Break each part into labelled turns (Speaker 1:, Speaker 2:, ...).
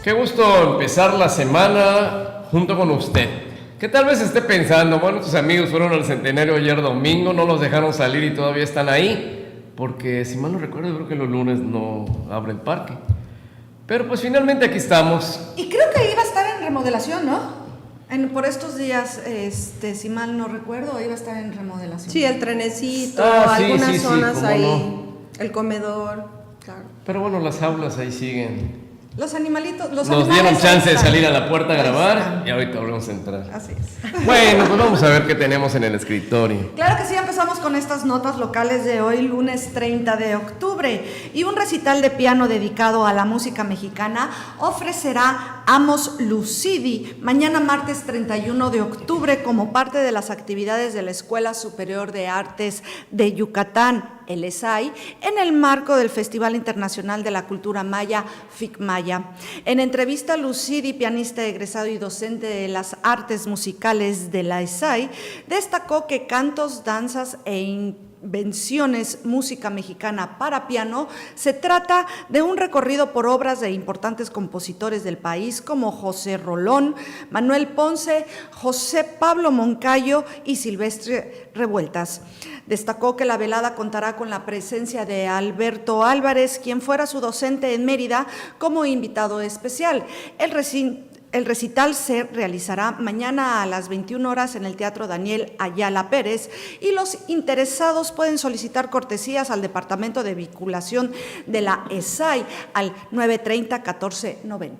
Speaker 1: Qué gusto empezar la semana junto con usted. Que tal vez esté pensando, bueno, tus amigos fueron al centenario ayer domingo, no los dejaron salir y todavía están ahí, porque si mal no recuerdo, creo que los lunes no abre el parque. Pero pues finalmente aquí estamos.
Speaker 2: Y creo que iba a estar en remodelación, ¿no? Por estos días, si mal no recuerdo, iba a estar en remodelación.
Speaker 3: Sí, el trenecito,
Speaker 1: sí,
Speaker 3: algunas zonas ahí,
Speaker 1: no.
Speaker 3: El comedor, claro.
Speaker 1: Pero bueno, las aulas ahí siguen.
Speaker 2: Los animalitos,
Speaker 1: Nos dieron chance de salir a la puerta a grabar y ahorita volvemos a entrar.
Speaker 2: Así es.
Speaker 1: Bueno, pues vamos a ver qué tenemos en el escritorio.
Speaker 2: Claro que sí, empezamos con estas notas locales de hoy, lunes 30 de octubre. Y un recital de piano dedicado a la música mexicana ofrecerá Amos Lucidi mañana martes 31 de octubre como parte de las actividades de la Escuela Superior de Artes de Yucatán, el ESAI, en el marco del Festival Internacional de la Cultura Maya, FICMaya. En entrevista, Lucidi, pianista egresado y docente de las artes musicales de la ESAI, destacó que cantos, danzas e invenciones, música mexicana para piano, se trata de un recorrido por obras de importantes compositores del país como José Rolón, Manuel Ponce, José Pablo Moncayo y Silvestre Revueltas. Destacó que la velada contará con la presencia de Alberto Álvarez, quien fuera su docente en Mérida, como invitado especial. El recital se realizará mañana a las 21 horas en el Teatro Daniel Ayala Pérez y los interesados pueden solicitar cortesías al Departamento de Vinculación de la ESAI al 930-1490.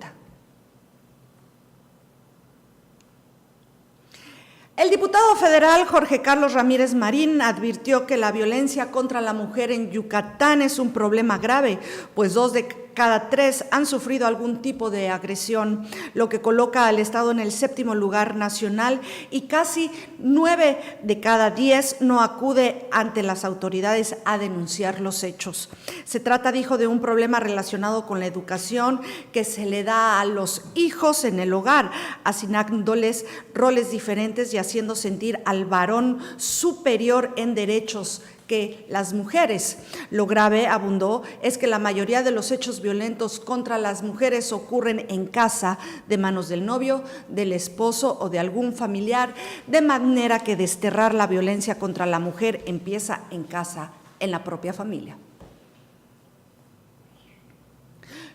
Speaker 2: El diputado federal Jorge Carlos Ramírez Marín advirtió que la violencia contra la mujer en Yucatán es un problema grave, pues 2 de cada 3 han sufrido algún tipo de agresión, lo que coloca al Estado en el 7º lugar nacional y casi 9 de cada 10 no acude ante las autoridades a denunciar los hechos. Se trata, dijo, de un problema relacionado con la educación que se le da a los hijos en el hogar, asignándoles roles diferentes y haciendo sentir al varón superior en derechos que las mujeres. Lo grave, abundó, es que la mayoría de los hechos violentos contra las mujeres ocurren en casa, de manos del novio, del esposo o de algún familiar, de manera que desterrar la violencia contra la mujer empieza en casa, en la propia familia.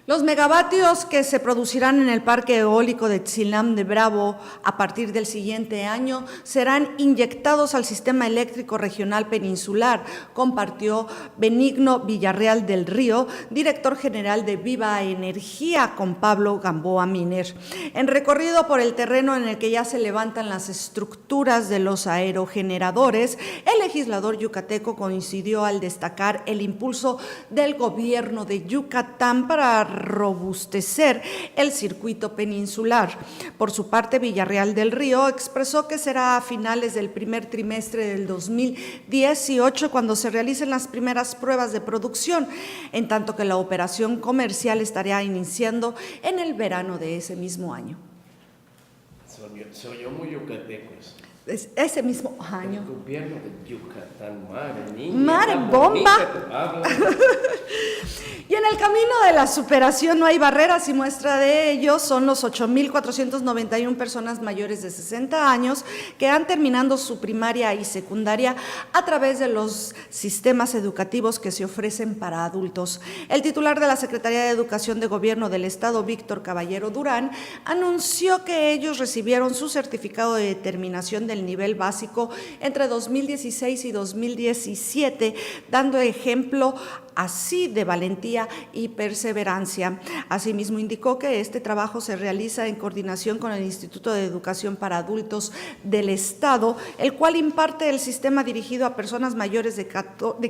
Speaker 2: Los megavatios que se producirán en el parque eólico de Xilam de Bravo a partir del siguiente año serán inyectados al sistema eléctrico regional peninsular, compartió Benigno Villarreal del Río, director general de Viva Energía, con Pablo Gamboa Miner. En recorrido por el terreno en el que ya se levantan las estructuras de los aerogeneradores, el legislador yucateco coincidió al destacar el impulso del gobierno de Yucatán para robustecer el circuito peninsular. Por su parte, Villarreal del Río expresó que será a finales del primer trimestre del 2018 cuando se realicen las primeras pruebas de producción, en tanto que la operación comercial estaría iniciando en el verano de ese mismo año.
Speaker 1: Se oyó muy yucateco eso.
Speaker 2: Ese mismo año.
Speaker 1: El gobierno de Yucatán, madre niña.
Speaker 2: ¡Madre bomba! Y en el camino de la superación no hay barreras y muestra de ello son los 8,491 personas mayores de 60 años que han terminado su primaria y secundaria a través de los sistemas educativos que se ofrecen para adultos. El titular de la Secretaría de Educación de Gobierno del Estado, Víctor Caballero Durán, anunció que ellos recibieron su certificado de determinación del nivel básico entre 2016 y 2017, dando ejemplo así de valentía y perseverancia. Asimismo, indicó que este trabajo se realiza en coordinación con el Instituto de Educación para Adultos del Estado, el cual imparte el sistema dirigido a personas mayores de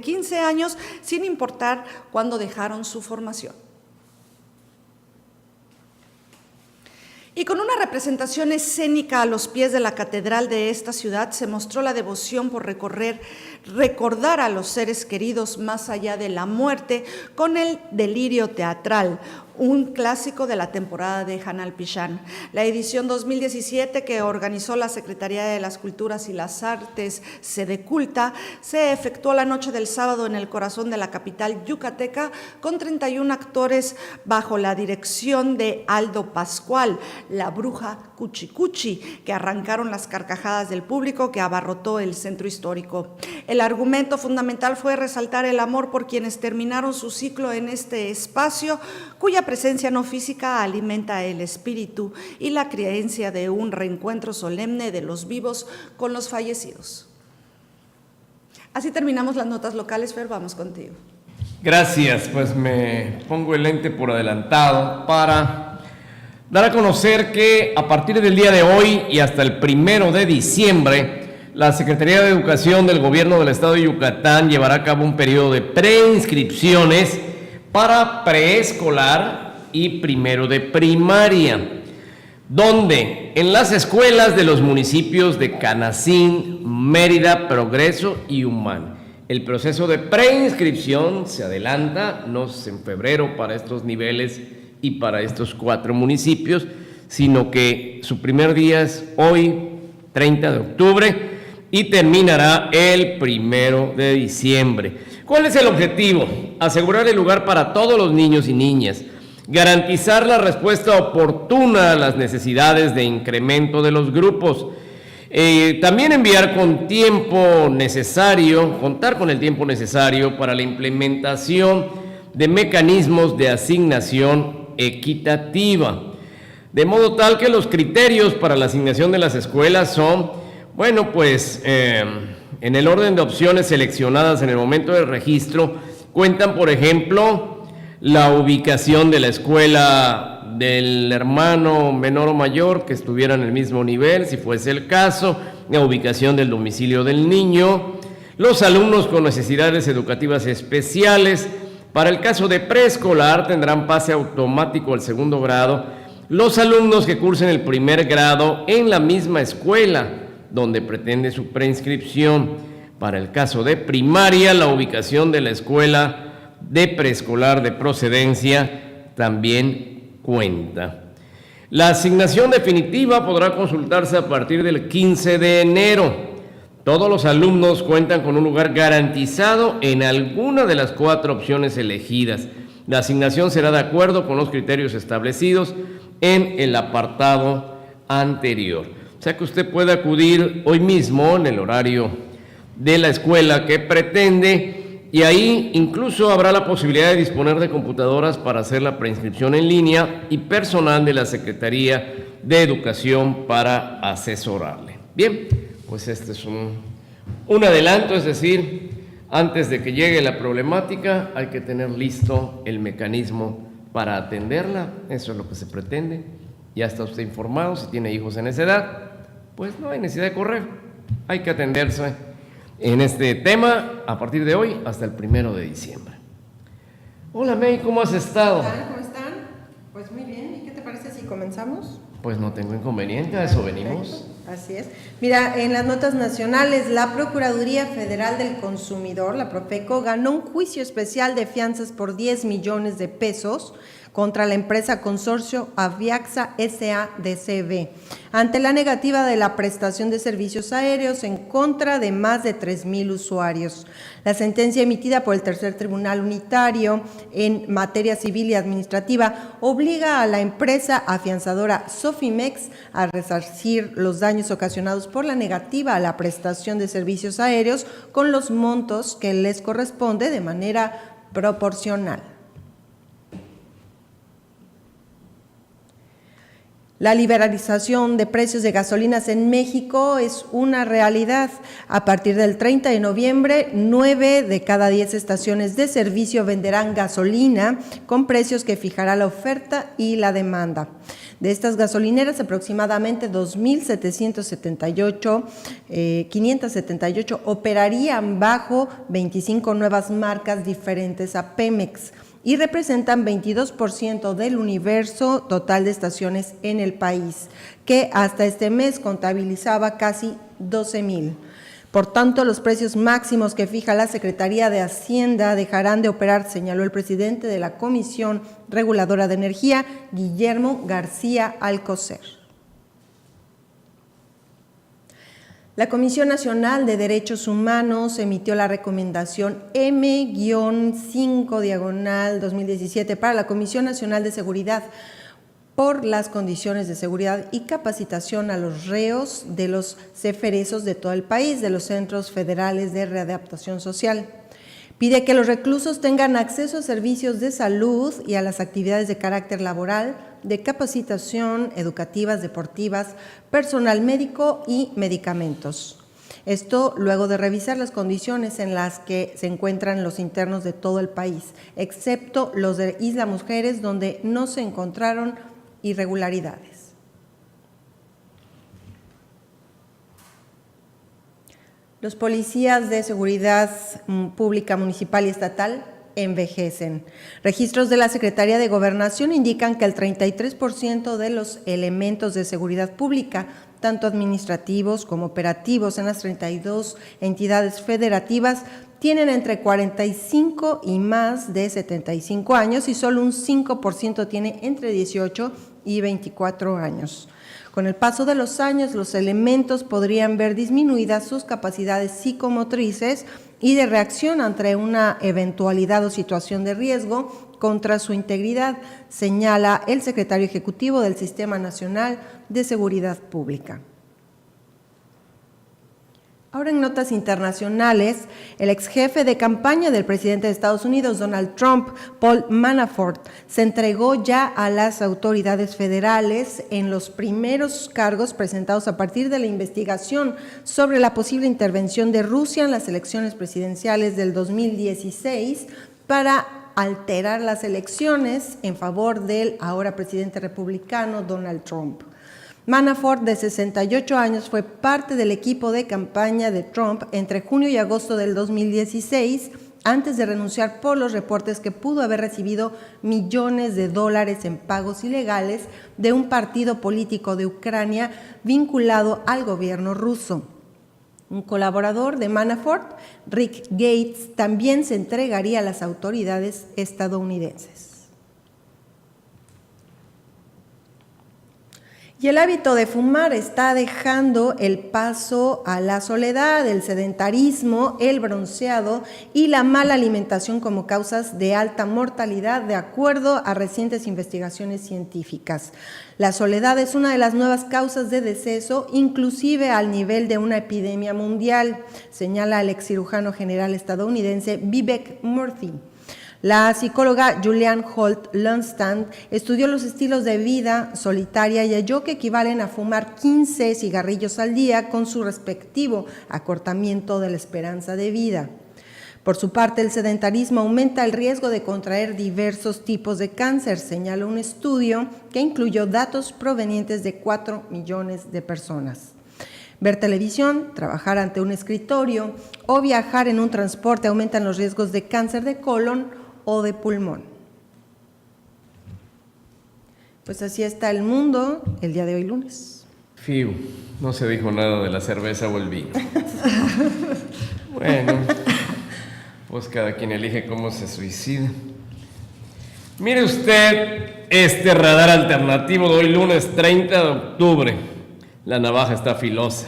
Speaker 2: 15 años, sin importar cuándo dejaron su formación. Y con una representación escénica a los pies de la catedral de esta ciudad se mostró la devoción por recordar a los seres queridos más allá de la muerte con el delirio teatral, un clásico de la temporada de Hanal Pichán. La edición 2017 que organizó la Secretaría de las Culturas y las Artes, Sede Culta, se efectuó la noche del sábado en el corazón de la capital yucateca con 31 actores bajo la dirección de Aldo Pascual, la bruja Cuchi Cuchi, que arrancaron las carcajadas del público que abarrotó el centro histórico. El argumento fundamental fue resaltar el amor por quienes terminaron su ciclo en este espacio, cuya presencia no física alimenta el espíritu y la creencia de un reencuentro solemne de los vivos con los fallecidos. Así terminamos las notas locales. Fer, vamos contigo.
Speaker 1: Gracias, pues me pongo el lente por adelantado para dar a conocer que a partir del día de hoy y hasta el 1 de diciembre, la Secretaría de Educación del Gobierno del Estado de Yucatán llevará a cabo un periodo de preinscripciones para preescolar y 1 de primaria, donde en las escuelas de los municipios de Canacín, Mérida, Progreso y Humán. El proceso de preinscripción se adelanta, no es en febrero para estos niveles y para estos 4 municipios, sino que su primer día es hoy, 30 de octubre, y terminará el 1 de diciembre. ¿Cuál es el objetivo? Asegurar el lugar para todos los niños y niñas, garantizar la respuesta oportuna a las necesidades de incremento de los grupos, también enviar con tiempo necesario, contar con el tiempo necesario para la implementación de mecanismos de asignación equitativa, de modo tal que los criterios para la asignación de las escuelas son, bueno, pues en el orden de opciones seleccionadas en el momento del registro, cuentan, por ejemplo, la ubicación de la escuela del hermano menor o mayor que estuviera en el mismo nivel, si fuese el caso, la ubicación del domicilio del niño, los alumnos con necesidades educativas especiales. Para el caso de preescolar tendrán pase automático al 2º grado los alumnos que cursen el 1er grado en la misma escuela donde pretende su preinscripción. Para el caso de primaria, la ubicación de la escuela de preescolar de procedencia también cuenta. La asignación definitiva podrá consultarse a partir del 15 de enero. Todos los alumnos cuentan con un lugar garantizado en alguna de las 4 opciones elegidas. La asignación será de acuerdo con los criterios establecidos en el apartado anterior. O sea que usted puede acudir hoy mismo en el horario de la escuela que pretende, y ahí incluso habrá la posibilidad de disponer de computadoras para hacer la preinscripción en línea y personal de la Secretaría de Educación para asesorarle. Bien, pues este es un adelanto, es decir, antes de que llegue la problemática hay que tener listo el mecanismo para atenderla. Eso es lo que se pretende. Ya está usted informado. Si tiene hijos en esa edad, pues no hay necesidad de correr, hay que atenderse en este tema a partir de hoy hasta el 1 de diciembre. Hola May, ¿cómo has estado?
Speaker 3: ¿Cómo están? Pues muy bien, ¿y qué te parece si comenzamos?
Speaker 1: Pues no tengo inconveniente, a eso venimos.
Speaker 3: Así es. Mira, en las notas nacionales, la Procuraduría Federal del Consumidor, la Profeco, ganó un juicio especial de fianzas por 10 millones de pesos contra la empresa consorcio Aviaxa S.A.D.C.B. ante la negativa de la prestación de servicios aéreos en contra de más de 3,000 usuarios. La sentencia emitida por el Tercer Tribunal Unitario en materia civil y administrativa obliga a la empresa afianzadora Sofimex a resarcir los daños ocasionados por la negativa a la prestación de servicios aéreos con los montos que les corresponde de manera proporcional. La liberalización de precios de gasolinas en México es una realidad. A partir del 30 de noviembre, 9 de cada 10 estaciones de servicio venderán gasolina con precios que fijará la oferta y la demanda. De estas gasolineras, aproximadamente 578 operarían bajo 25 nuevas marcas diferentes a Pemex, y representan 22% del universo total de estaciones en el país, que hasta este mes contabilizaba casi 12,000. Por tanto, los precios máximos que fija la Secretaría de Hacienda dejarán de operar, señaló el presidente de la Comisión Reguladora de Energía, Guillermo García Alcocer. La Comisión Nacional de Derechos Humanos emitió la recomendación M-5/2017 para la Comisión Nacional de Seguridad por las condiciones de seguridad y capacitación a los reos de los ceferezos de todo el país, de los centros federales de readaptación social. Pide que los reclusos tengan acceso a servicios de salud y a las actividades de carácter laboral, de capacitación, educativas, deportivas, personal médico y medicamentos. Esto luego de revisar las condiciones en las que se encuentran los internos de todo el país, excepto los de Isla Mujeres, donde no se encontraron irregularidades. Los policías de seguridad pública municipal y estatal envejecen. Registros de la Secretaría de Gobernación indican que el 33% de los elementos de seguridad pública, tanto administrativos como operativos en las 32 entidades federativas, tienen entre 45 y más de 75 años y solo un 5% tiene entre 18 y 24 años. Con el paso de los años, los elementos podrían ver disminuidas sus capacidades psicomotrices y de reacción ante una eventualidad o situación de riesgo contra su integridad, señala el secretario ejecutivo del Sistema Nacional de Seguridad Pública. Ahora en notas internacionales, el ex jefe de campaña del presidente de Estados Unidos, Donald Trump, Paul Manafort, se entregó ya a las autoridades federales en los primeros cargos presentados a partir de la investigación sobre la posible intervención de Rusia en las elecciones presidenciales del 2016 para alterar las elecciones en favor del ahora presidente republicano Donald Trump. Manafort, de 68 años, fue parte del equipo de campaña de Trump entre junio y agosto del 2016, antes de renunciar por los reportes que pudo haber recibido millones de dólares en pagos ilegales de un partido político de Ucrania vinculado al gobierno ruso. Un colaborador de Manafort, Rick Gates, también se entregaría a las autoridades estadounidenses. Y el hábito de fumar está dejando el paso a la soledad, el sedentarismo, el bronceado y la mala alimentación como causas de alta mortalidad, de acuerdo a recientes investigaciones científicas. La soledad es una de las nuevas causas de deceso, inclusive al nivel de una epidemia mundial, señala el excirujano general estadounidense Vivek Murthy. La psicóloga Julianne Holt-Lundstad estudió los estilos de vida solitaria y halló que equivalen a fumar 15 cigarrillos al día con su respectivo acortamiento de la esperanza de vida. Por su parte, el sedentarismo aumenta el riesgo de contraer diversos tipos de cáncer, señala un estudio que incluyó datos provenientes de 4 millones de personas. Ver televisión, trabajar ante un escritorio o viajar en un transporte aumentan los riesgos de cáncer de colon o de pulmón. Pues así está el mundo el día de hoy lunes.
Speaker 1: Fiu, no se dijo nada de la cerveza o el vino. Bueno, pues cada quien elige cómo se suicida. Mire usted este radar alternativo de hoy lunes 30 de octubre. La navaja está filosa.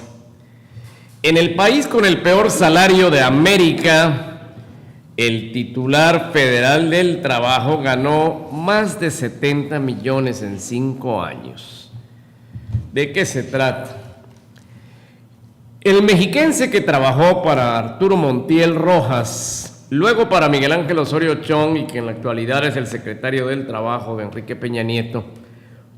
Speaker 1: En el país con el peor salario de América, el titular federal del trabajo ganó más de 70 millones en 5 años. ¿De qué se trata? El mexiquense que trabajó para Arturo Montiel Rojas, luego para Miguel Ángel Osorio Chong y que en la actualidad es el secretario del Trabajo de Enrique Peña Nieto,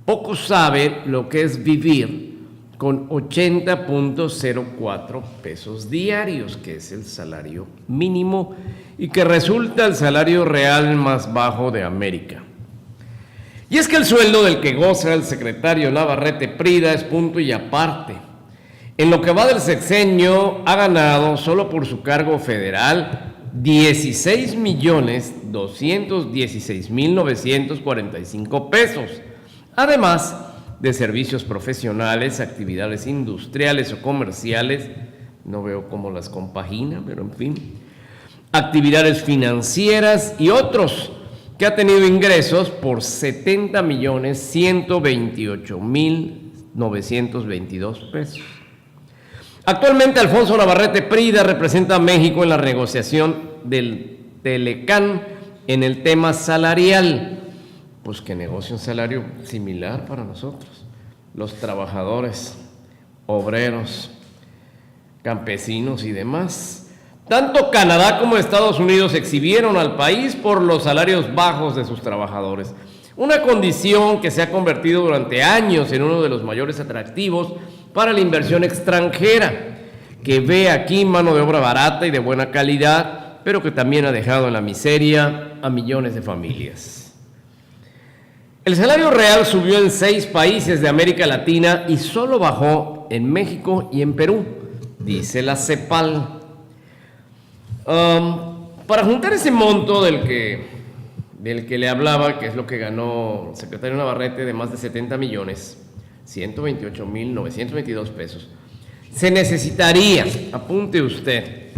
Speaker 1: poco sabe lo que es vivir con 80.04 pesos diarios, que es el salario mínimo y que resulta el salario real más bajo de América. Y es que el sueldo del que goza el secretario Navarrete Prida es punto y aparte. En lo que va del sexenio ha ganado, solo por su cargo federal, 16.216.945 pesos, además de servicios profesionales, actividades industriales o comerciales, no veo cómo las compagina, pero en fin, actividades financieras y otros, que ha tenido ingresos por 70.128.922 pesos. Actualmente, Alfonso Navarrete Prida representa a México en la negociación del Telecán en el tema salarial. Pues que negocie un salario similar para nosotros, los trabajadores, obreros, campesinos y demás. Tanto Canadá como Estados Unidos exhibieron al país por los salarios bajos de sus trabajadores, una condición que se ha convertido durante años en uno de los mayores atractivos para la inversión extranjera, que ve aquí mano de obra barata y de buena calidad, pero que también ha dejado en la miseria a millones de familias. El salario real subió en 6 países de América Latina y solo bajó en México y en Perú, dice la CEPAL. Para juntar ese monto del que le hablaba, que es lo que ganó el secretario Navarrete, de más de 70 millones, 128.922 pesos, se necesitaría, apunte usted,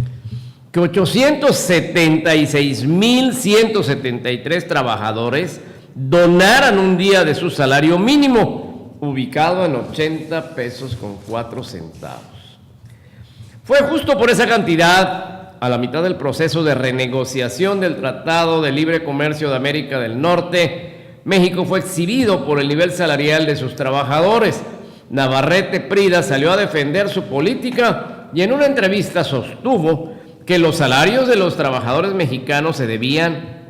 Speaker 1: que 876.173 trabajadores donaran un día de su salario mínimo, ubicado en 80 pesos con 4 centavos. Fue justo por esa cantidad, a la mitad del proceso de renegociación del Tratado de Libre Comercio de América del Norte, México fue exhibido por el nivel salarial de sus trabajadores. Navarrete Prida salió a defender su política y en una entrevista sostuvo que los salarios de los trabajadores mexicanos se debían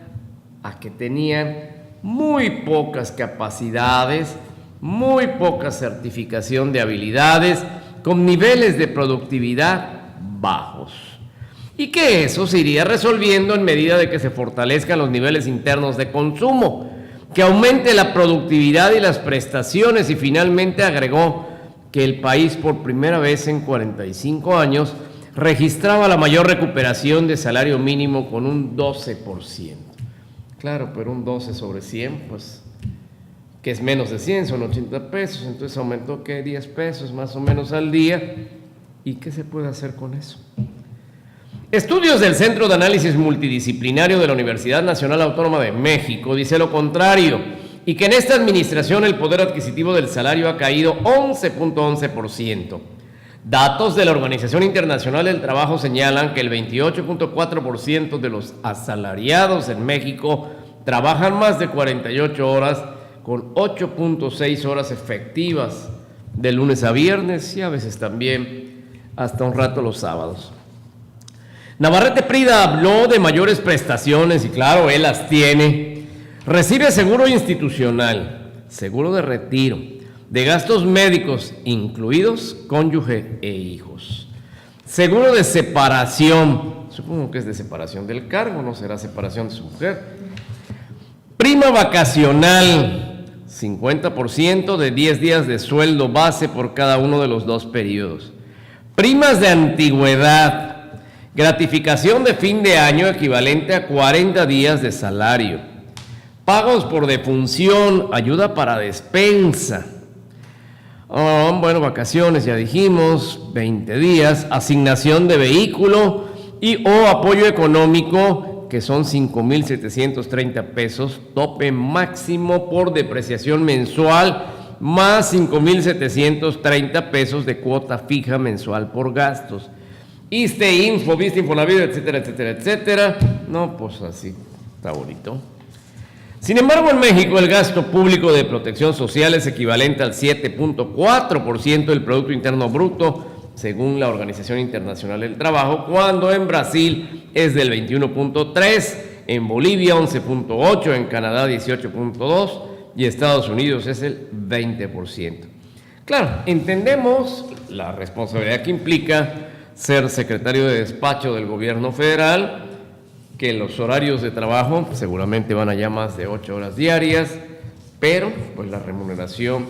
Speaker 1: a que tenían muy pocas capacidades, muy poca certificación de habilidades, con niveles de productividad bajos, y que eso se iría resolviendo en medida de que se fortalezcan los niveles internos de consumo, que aumente la productividad y las prestaciones, y finalmente agregó que el país por primera vez en 45 años registraba la mayor recuperación de salario mínimo con un 12%. Claro, pero un 12 sobre 100, pues, que es menos de 100, son 80 pesos, entonces aumentó, ¿qué? 10 pesos más o menos al día. ¿Y qué se puede hacer con eso? Estudios del Centro de Análisis Multidisciplinario de la Universidad Nacional Autónoma de México dice lo contrario, y que en esta administración el poder adquisitivo del salario ha caído 11.11%. Datos de la Organización Internacional del Trabajo señalan que el 28.4% de los asalariados en México trabajan más de 48 horas, con 8.6 horas efectivas de lunes a viernes y a veces también hasta un rato los sábados. Navarrete Prida habló de mayores prestaciones y claro, él las tiene. Recibe seguro institucional, seguro de retiro, de gastos médicos, incluidos cónyuge e hijos. Seguro de separación, supongo que es de separación del cargo, no será separación de su mujer. Prima vacacional, 50% de 10 días de sueldo base por cada uno de los 2 periodos. Primas de antigüedad, gratificación de fin de año equivalente a 40 días de salario. Pagos por defunción, ayuda para despensa. Bueno, vacaciones, ya dijimos, 20 días, asignación de vehículo y o apoyo económico, que son 5.730 pesos, tope máximo por depreciación mensual, más 5.730 pesos de cuota fija mensual por gastos. ISSSTE, Info, Vista, Infonavit, etcétera, etcétera, etcétera. No, pues así, está bonito. Sin embargo, en México el gasto público de protección social es equivalente al 7.4% del Producto Interno Bruto, según la Organización Internacional del Trabajo, cuando en Brasil es del 21.3%, en Bolivia 11.8%, en Canadá 18.2% y Estados Unidos es el 20%. Claro, entendemos la responsabilidad que implica ser secretario de despacho del gobierno federal, que los horarios de trabajo seguramente van allá más de 8 horas diarias, pero pues la remuneración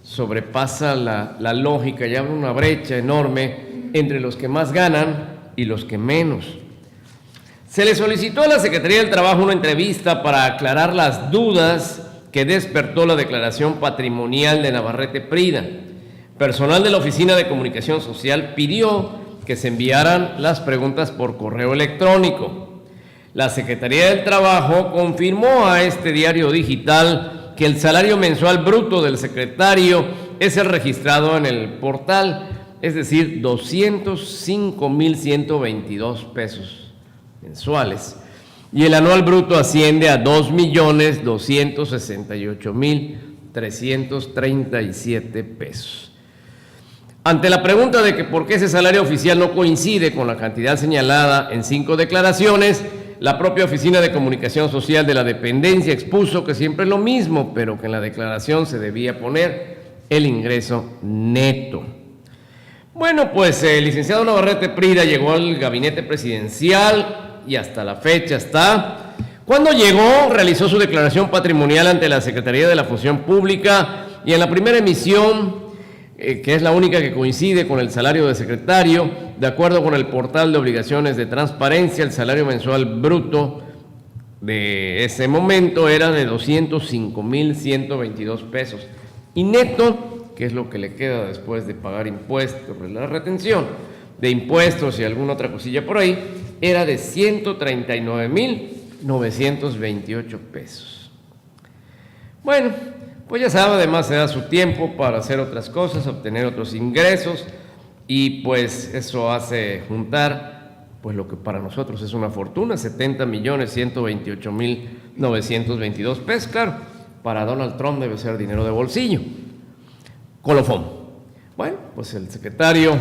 Speaker 1: sobrepasa la lógica y abre una brecha enorme entre los que más ganan y los que menos. Se le solicitó a la Secretaría del Trabajo una entrevista para aclarar las dudas que despertó la declaración patrimonial de Navarrete Prida. Personal de la Oficina de Comunicación Social pidió que se enviaran las preguntas por correo electrónico. La Secretaría del Trabajo confirmó a este diario digital que el salario mensual bruto del secretario es el registrado en el portal, es decir, 205,122 pesos mensuales, y el anual bruto asciende a 2,268,337 pesos. Ante la pregunta de que por qué ese salario oficial no coincide con la cantidad señalada en 5 declaraciones, la propia Oficina de Comunicación Social de la dependencia expuso que siempre es lo mismo, pero que en la declaración se debía poner el ingreso neto. Bueno, pues el licenciado Navarrete Prida llegó al gabinete presidencial y hasta la fecha está. Cuando llegó, realizó su declaración patrimonial ante la Secretaría de la Función Pública y en la primera emisión, que es la única que coincide con el salario de secretario, de acuerdo con el portal de obligaciones de transparencia, el salario mensual bruto de ese momento era de 205,122 pesos. Y neto, que es lo que le queda después de pagar impuestos, la retención de impuestos y alguna otra cosilla por ahí, era de 139,928 pesos. Bueno, pues ya sabe, además se da su tiempo para hacer otras cosas, obtener otros ingresos, y pues eso hace juntar pues lo que para nosotros es una fortuna, 70,128,922 pesos. Claro, para Donald Trump debe ser dinero de bolsillo. Colofón. Bueno, pues el secretario,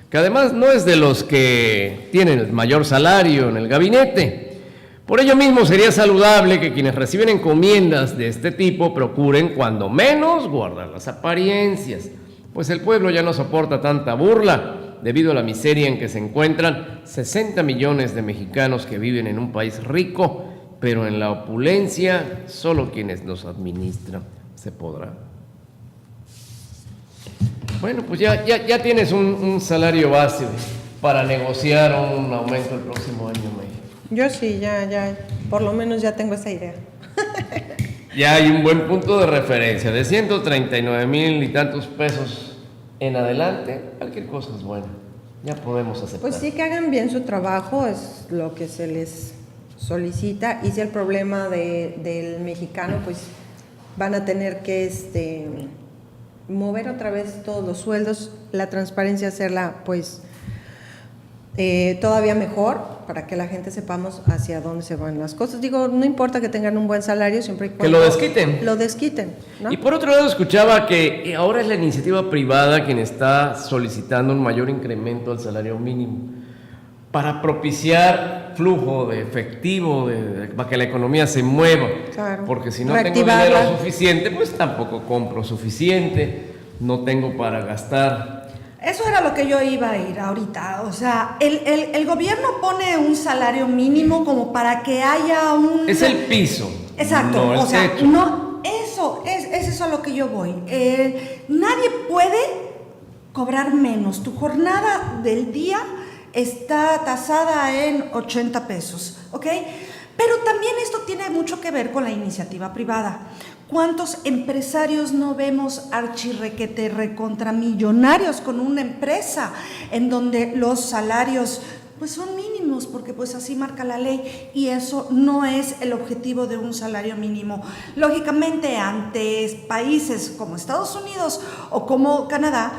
Speaker 1: que además no es de los que tienen el mayor salario en el gabinete. Por ello mismo sería saludable que quienes reciben encomiendas de este tipo procuren cuando menos guardar las apariencias, pues el pueblo ya no soporta tanta burla debido a la miseria en que se encuentran 60 millones de mexicanos que viven en un país rico, pero en la opulencia solo quienes nos administran se podrá. Bueno, pues ya tienes un salario base para negociar un aumento el próximo año, May.
Speaker 3: Yo sí, ya, por lo menos ya tengo esa idea.
Speaker 1: Ya hay un buen punto de referencia, de 139,000 y tantos pesos en adelante, cualquier cosa es buena, ya podemos aceptar.
Speaker 3: Pues sí, que hagan bien su trabajo, es lo que se les solicita, y si el problema del mexicano, pues van a tener que mover otra vez todos los sueldos, la transparencia hacerla pues todavía mejor, para que la gente sepamos hacia dónde se van las cosas. Digo, no importa que tengan un buen salario, siempre y cuando
Speaker 1: que lo desquiten.
Speaker 3: Lo desquiten, ¿no?
Speaker 1: Y por otro lado escuchaba que ahora es la iniciativa privada quien está solicitando un mayor incremento al salario mínimo para propiciar flujo de efectivo, para que la economía se mueva.
Speaker 3: Claro.
Speaker 1: Porque si no tengo dinero suficiente, pues tampoco compro suficiente, no tengo para gastar.
Speaker 2: Eso era lo que yo iba a ir ahorita. O sea, el gobierno pone un salario mínimo como para que haya un...
Speaker 1: Es el piso.
Speaker 2: Exacto,
Speaker 1: no el
Speaker 2: o sea,
Speaker 1: techo.
Speaker 2: no, eso es eso a lo que yo voy. Nadie puede cobrar menos. Tu jornada del día está tasada en 80 pesos, ¿ok? Pero también esto tiene mucho que ver con la iniciativa privada. ¿Cuántos empresarios no vemos archirrequete recontramillonarios con una empresa en donde los salarios pues son mínimos, porque pues así marca la ley, y eso no es el objetivo de un salario mínimo? Lógicamente, ante países como Estados Unidos o como Canadá,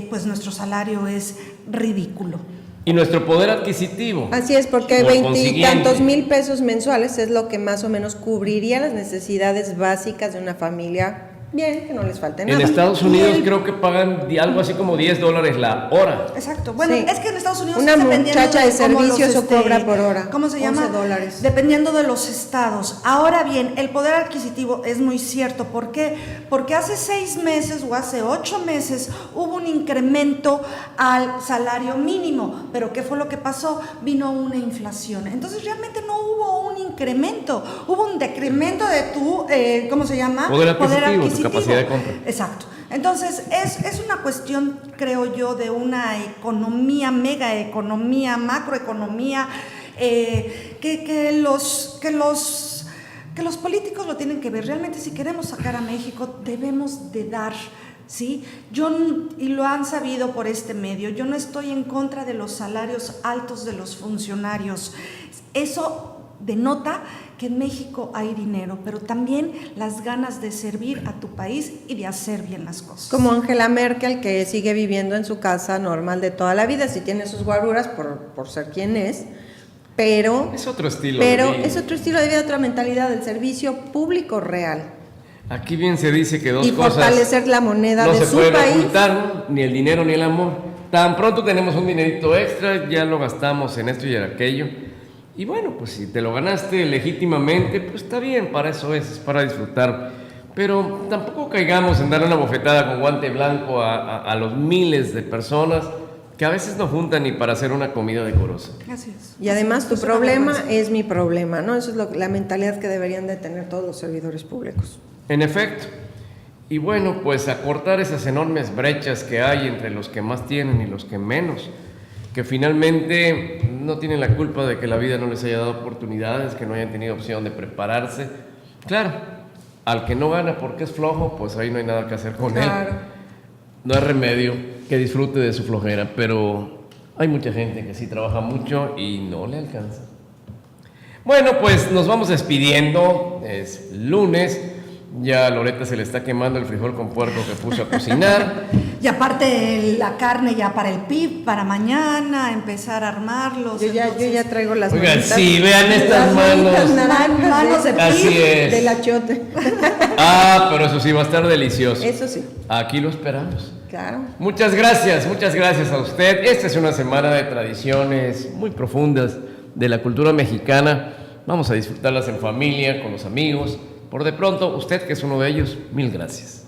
Speaker 2: pues nuestro salario es ridículo.
Speaker 1: Y nuestro poder adquisitivo.
Speaker 3: Así es, porque
Speaker 1: por
Speaker 3: 20 y
Speaker 1: consiguiente,
Speaker 3: tantos mil pesos mensuales es lo que más o menos cubriría las necesidades básicas de una familia. Bien, que no les falte nada.
Speaker 1: En Estados Unidos creo que pagan algo así como $10 la hora.
Speaker 2: Exacto. Bueno,
Speaker 3: Sí.
Speaker 2: es que en Estados Unidos
Speaker 3: Una
Speaker 2: es dependiendo
Speaker 3: muchacha de
Speaker 2: cómo
Speaker 3: servicios o cobra por hora,
Speaker 2: ¿Cómo se llama?
Speaker 3: $11.
Speaker 2: Dependiendo de los estados. Ahora bien, el poder adquisitivo es muy cierto. ¿Por qué? Porque hace 6 meses o hace 8 meses hubo un incremento al salario mínimo. ¿Pero qué fue lo que pasó? Vino una inflación. Entonces realmente no hubo un incremento, hubo un decremento de tu, ¿cómo se llama?
Speaker 1: Poder adquisitivo, tu capacidad de compra.
Speaker 2: Exacto. Entonces, es una cuestión, creo yo, de una economía, mega economía, macroeconomía, que los políticos lo tienen que ver. Realmente, si queremos sacar a México, debemos de dar, ¿sí? Y lo han sabido por este medio, yo no estoy en contra de los salarios altos de los funcionarios. Eso denota que en México hay dinero, pero también las ganas de servir a tu país y de hacer bien las cosas.
Speaker 3: Como Angela Merkel, que sigue viviendo en su casa normal de toda la vida, sí tiene sus guaruras por ser quien es, pero
Speaker 1: es otro estilo de vida.
Speaker 3: Es otro estilo de vida, otra mentalidad del servicio público real.
Speaker 1: Aquí bien se dice que dos
Speaker 3: y
Speaker 1: cosas
Speaker 3: fortalecer la moneda
Speaker 1: no
Speaker 3: de
Speaker 1: se
Speaker 3: su
Speaker 1: pueden
Speaker 3: país.
Speaker 1: ocultar, ni el dinero ni el amor. Tan pronto tenemos un dinerito extra, ya lo gastamos en esto y en aquello. Y bueno, pues si te lo ganaste legítimamente, pues está bien, para eso es para disfrutar. Pero tampoco caigamos en darle una bofetada con guante blanco a los miles de personas que a veces no juntan ni para hacer una comida decorosa.
Speaker 2: Así es.
Speaker 3: Y además tu
Speaker 2: Es una
Speaker 3: problema
Speaker 2: vergüenza.
Speaker 3: es mi problema, ¿no? Eso es la mentalidad que deberían de tener todos los servidores públicos.
Speaker 1: En efecto. Y bueno, pues acortar esas enormes brechas que hay entre los que más tienen y los que menos, que finalmente no tienen la culpa de que la vida no les haya dado oportunidades, que no hayan tenido opción de prepararse. Claro, al que no gana porque es flojo, pues ahí no hay nada que hacer con él. No hay remedio que disfrute de su flojera, pero hay mucha gente que sí trabaja mucho y no le alcanza. Bueno, pues nos vamos despidiendo, es lunes, ya a Loreta se le está quemando el frijol con puerco que puso a cocinar.
Speaker 2: Y aparte la carne ya para el PIB, para mañana, empezar a armarlos.
Speaker 3: Yo ya traigo las
Speaker 1: Oigan,
Speaker 3: manitas.
Speaker 1: sí, vean estas
Speaker 3: Las manitas
Speaker 1: manos.
Speaker 3: naranjas
Speaker 2: Manos de
Speaker 1: Así
Speaker 2: PIB.
Speaker 1: es.
Speaker 3: del achiote.
Speaker 1: Ah, pero eso sí va a estar delicioso.
Speaker 3: Eso sí,
Speaker 1: Aquí lo esperamos.
Speaker 3: claro.
Speaker 1: Muchas gracias a usted. Esta es una semana de tradiciones muy profundas de la cultura mexicana. Vamos a disfrutarlas en familia, con los amigos. Por de pronto, usted que es uno de ellos, mil gracias.